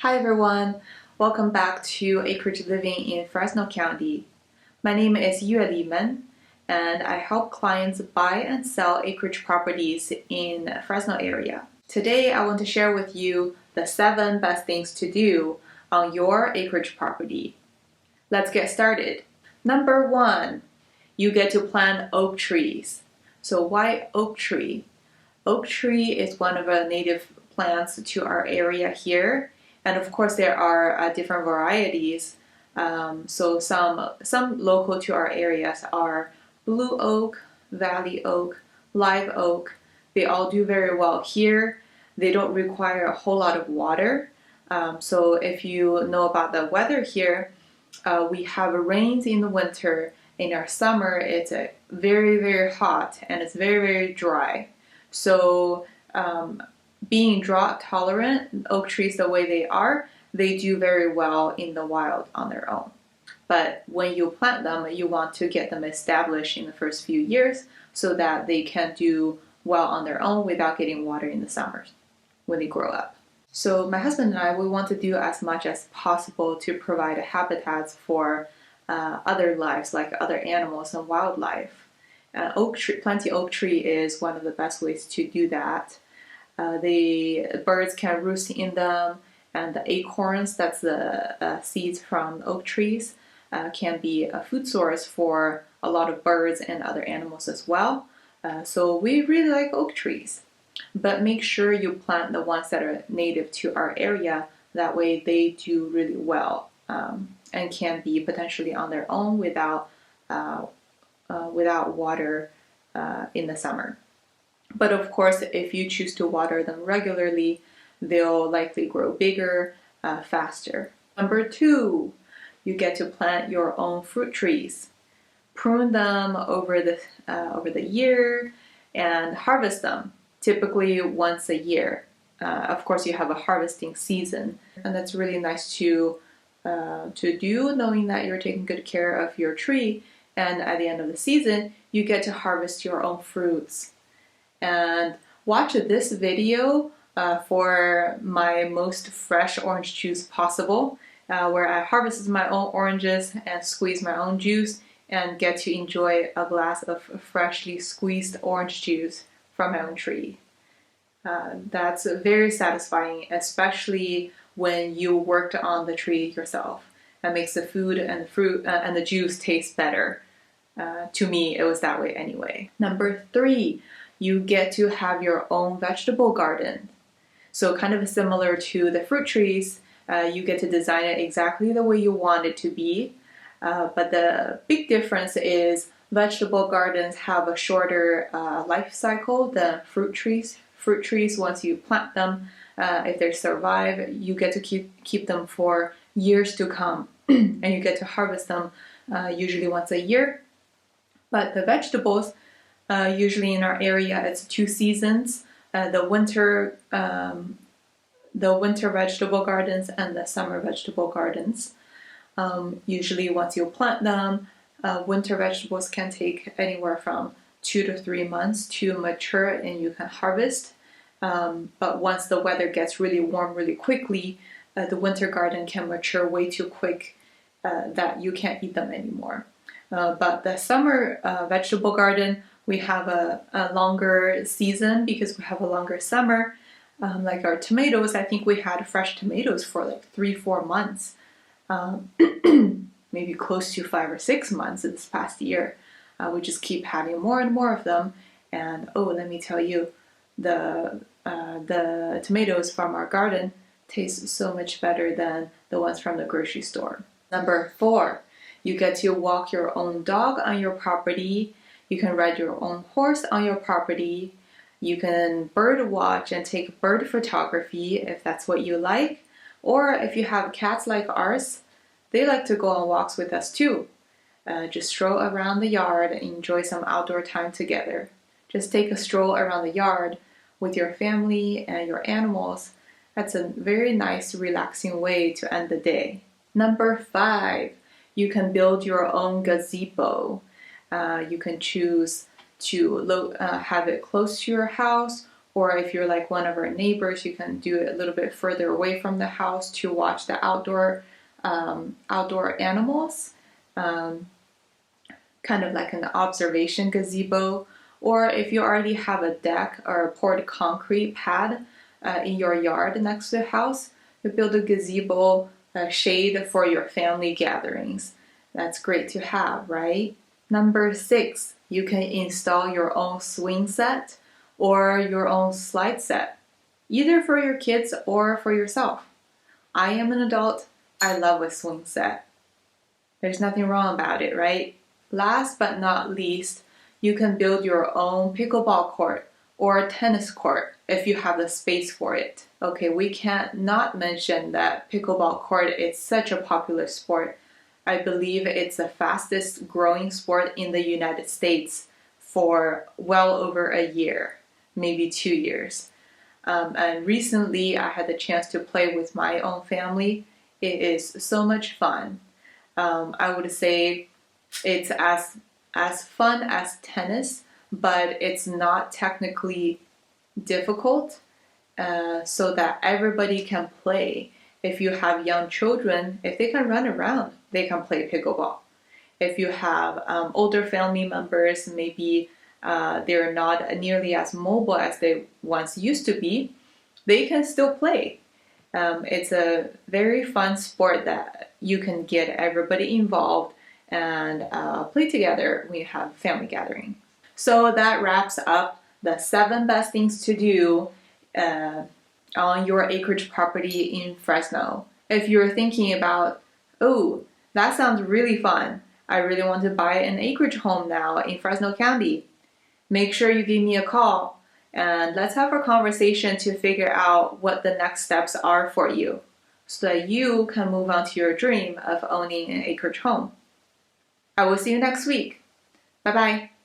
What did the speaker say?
Hi everyone, welcome back to Acreage living in Fresno County. My name is Yue Lehman and I help clients buy and sell acreage properties in Fresno area. Today I want to share with you the 7 best things to do on your acreage property. Let's get started. Number 1, you get to plant oak trees. So why oak tree? Oak tree is one of the native plants to our area here. And of course, there are different varieties. So some local to our areas are blue oak, valley oak, live oak. They all do very well here. They don't require a whole lot of water. So if you know about the weather here, we have rains in the winter. In our summer, it's very, very hot and it's very, very dry. So being drought tolerant, oak trees the way they are, they do very well in the wild on their own. But when you plant them, you want to get them established in the first few years so that they can do well on their own without getting water in the summers when they grow up. So my husband and I, we want to do as much as possible to provide habitats for other lives like other animals and wildlife. Planting oak tree is one of the best ways to do that. The birds can roost in them, and the acorns, that's the seeds from oak trees, can be a food source for a lot of birds and other animals as well. So we really like oak trees. But make sure you plant the ones that are native to our area. That way they do really well and can be potentially on their own without water in the summer. But of course, if you choose to water them regularly, they'll likely grow bigger, faster. Number 2, you get to plant your own fruit trees. Prune them over the year and harvest them, typically once a year. Of course, you have a harvesting season, and that's really nice to do, knowing that you're taking good care of your tree. And at the end of the season, you get to harvest your own fruits. And watch this video for my most fresh orange juice possible, where I harvested my own oranges and squeeze my own juice and get to enjoy a glass of freshly squeezed orange juice from my own tree. That's very satisfying, especially when you worked on the tree yourself. That makes the food and the fruit and the juice taste better. To me, it was that way anyway. Number 3, you get to have your own vegetable garden. So kind of similar to the fruit trees, you get to design it exactly the way you want it to be. But the big difference is vegetable gardens have a shorter life cycle than fruit trees. Fruit trees, once you plant them, if they survive, you get to keep them for years to come. And you get to harvest them usually once a year. But the vegetables, usually in our area, it's 2 seasons: the winter vegetable gardens and the summer vegetable gardens. Usually, once you plant them, winter vegetables can take anywhere from 2 to 3 months to mature, and you can harvest. But once the weather gets really warm really quickly, the winter garden can mature way too quick that you can't eat them anymore. But the summer vegetable garden, we have a longer season because we have a longer summer. Like our tomatoes, I think we had fresh tomatoes for like 3-4 months, maybe close to 5 or 6 months this past year. We just keep having more and more of them. And let me tell you, the tomatoes from our garden taste so much better than the ones from the grocery store. Number 4, you get to walk your own dog on your property. You can ride your own horse on your property. You can bird watch and take bird photography if that's what you like. Or if you have cats like ours, they like to go on walks with us too. Just stroll around the yard and enjoy some outdoor time together. Just take a stroll around the yard with your family and your animals. That's a very nice, relaxing way to end the day. Number 5, you can build your own gazebo. You can choose to have it close to your house Or if you're like one of our neighbors, you can do it a little bit further away from the house to watch the outdoor animals, kind of like an observation gazebo. Or if you already have a deck or a poured concrete pad in your yard next to the house, you build a gazebo shade for your family gatherings. That's great to have, right? Number 6, you can install your own swing set or your own slide set, either for your kids or for yourself. I am an adult. I love a swing set. There's nothing wrong about it, right? Last but not least, you can build your own pickleball court or tennis court if you have the space for it. Okay, we can't not mention that pickleball court is such a popular sport. I believe it's the fastest growing sport in the United States for well over a year, maybe 2 years. And recently I had the chance to play with my own family. It is so much fun. I would say it's as fun as tennis, but it's not technically difficult, so that everybody can play. If you have young children, if they can run around, they can play pickleball. If you have older family members, maybe they're not nearly as mobile as they once used to be, they can still play. It's a very fun sport that you can get everybody involved and play together when you have family gathering. So that wraps up the 7 best things to do on your acreage property in Fresno. If you're thinking about, oh, that sounds really fun, I really want to buy an acreage home now in Fresno County, make sure you give me a call and let's have a conversation to figure out what the next steps are for you so that you can move on to your dream of owning an acreage home. I will see you next week. Bye bye.